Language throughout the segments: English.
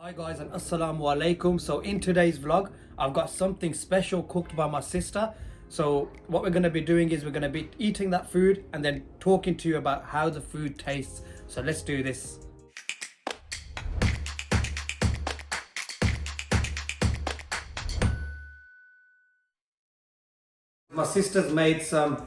Hi guys and assalamu alaikum. So in today's vlog I've got something special cooked by my sister. So what we're going to be doing is we're going to be eating that food and then talking to you about how the food tastes. So let's do this. My sister's made some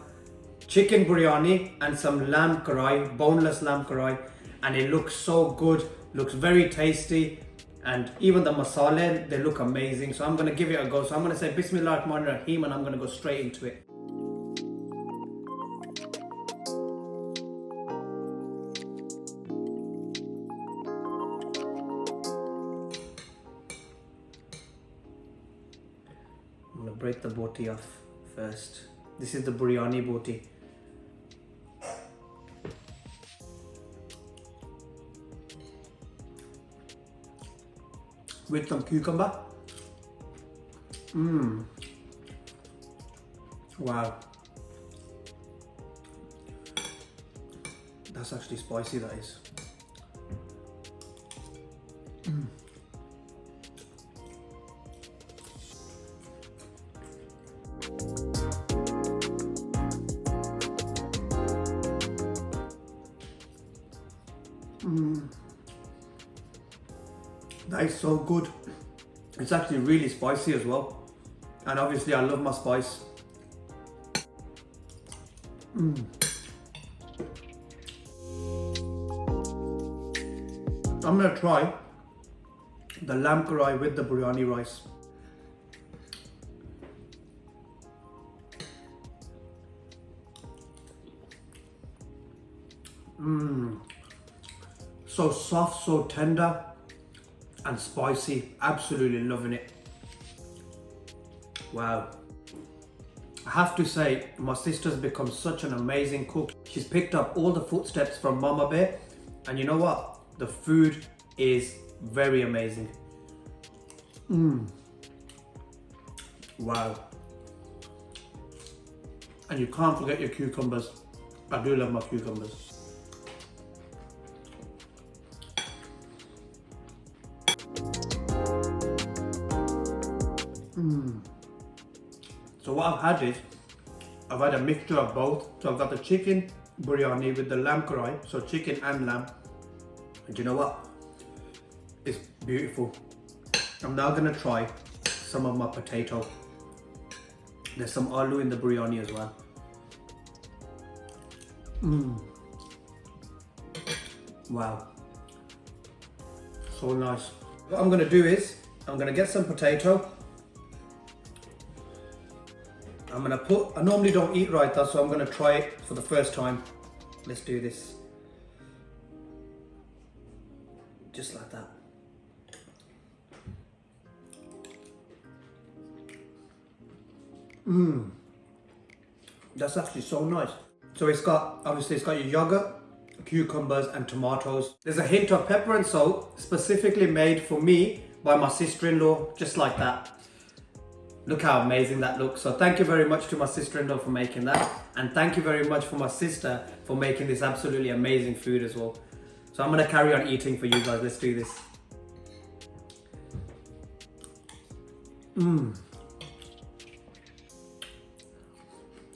chicken biryani and some lamb karahi, boneless lamb karahi, and it looks so good, looks very tasty, and even the masala, they look amazing. So I'm going to give it a go. So I'm going to say Bismillah Rahman Rahim and I'm going to go straight into it. I'm going to break the boti off first. This is the biryani boti. With some cucumber. Wow. That's actually spicy, that is. That is so good. It's actually really spicy as well. And obviously I love my spice. I'm gonna try the lamb karahi with the biryani rice. So soft, so tender and spicy. Absolutely loving it. Wow. I have to say, my sister's become such an amazing cook. She's picked up all the footsteps from Mama Bear, and you know what? The food is very amazing. Wow. And you can't forget your cucumbers. I do love my cucumbers. So what I've had is, I've had a mixture of both. So I've got the chicken biryani with the lamb karahi, so chicken and lamb. And you know what? It's beautiful. I'm now gonna try some of my potato. There's some aloo in the biryani as well. Wow. So nice. What I'm gonna do is, I'm gonna get some potato. I'm gonna I normally don't eat raita, so I'm gonna try it for the first time. Let's do this. Just like that. That's actually so nice. So obviously it's got your yogurt, cucumbers and tomatoes. There's a hint of pepper and salt, specifically made for me by my sister-in-law, just like that. Look how amazing that looks. So thank you very much to my sister-in-law for making that. And thank you very much for my sister for making this absolutely amazing food as well. So I'm gonna carry on eating for you guys. Let's do this.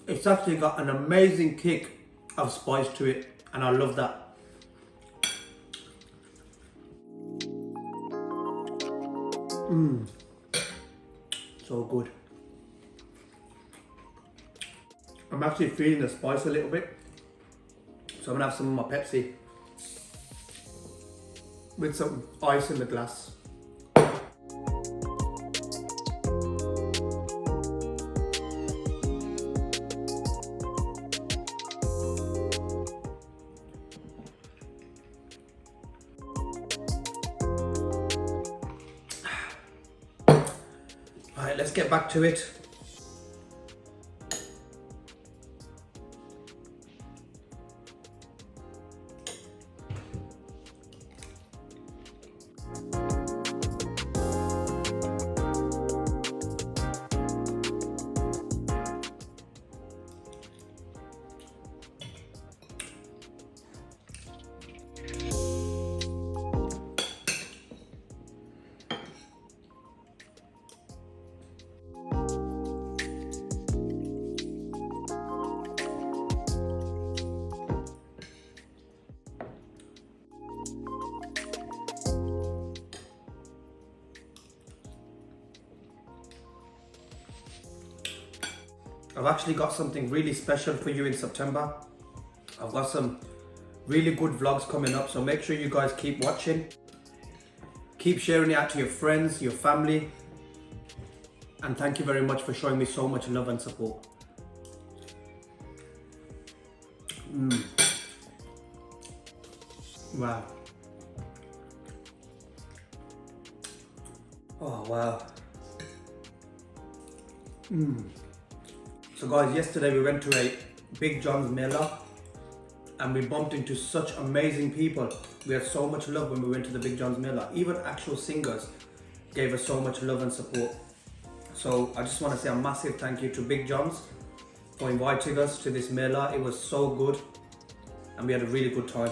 It's actually got an amazing kick of spice to it. And I love that. So good. I'm actually feeling the spice a little bit. So I'm gonna have some of my Pepsi with some ice in the glass. Alright, let's get back to it. I've actually got something really special for you in September. I've got some really good vlogs coming up, so make sure you guys keep watching. Keep sharing it out to your friends, your family. And thank you very much for showing me so much love and support. Wow. Oh, wow. So guys, yesterday we went to a Big John's Mela and we bumped into such amazing people. We had so much love when we went to the Big John's Mela. Even actual singers gave us so much love and support. So I just want to say a massive thank you to Big John's for inviting us to this Mela. It was so good and we had a really good time.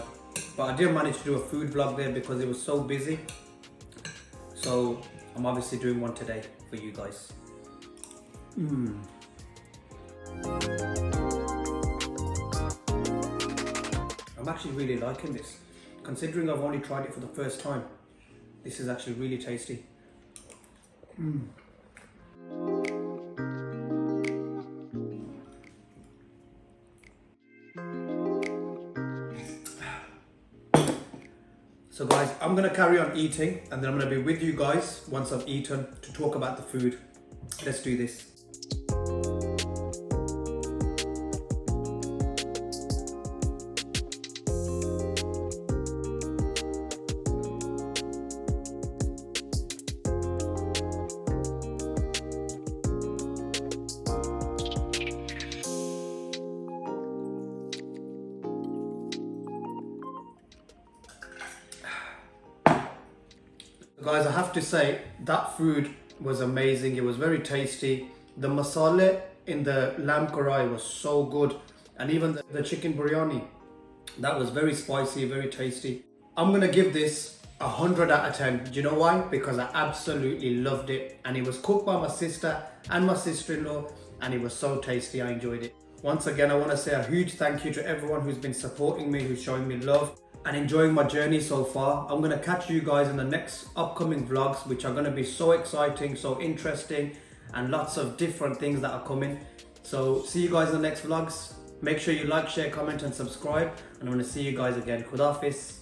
But I didn't manage to do a food vlog there because it was so busy. So I'm obviously doing one today for you guys. I'm actually really liking this. Considering I've only tried it for the first time, this is actually really tasty. So guys, I'm gonna carry on eating and then I'm gonna be with you guys once I've eaten to talk about the food. Let's do this. Guys, I have to say that food was amazing. It was very tasty. The masala in the lamb karahi was so good, and even the chicken biryani, that was very spicy, very tasty. I'm gonna give this 100 out of 10. Do you know why? Because I absolutely loved it, and it was cooked by my sister and my sister-in-law, and it was so tasty. I enjoyed it. Once again, I want to say a huge thank you to everyone who's been supporting me, who's showing me love and enjoying my journey so far. I'm going to catch you guys in the next upcoming vlogs, which are going to be so exciting, so interesting, and lots of different things that are coming. So see you guys in the next vlogs. Make sure you like, share, comment and subscribe, and I'm going to see you guys again. Khudafis.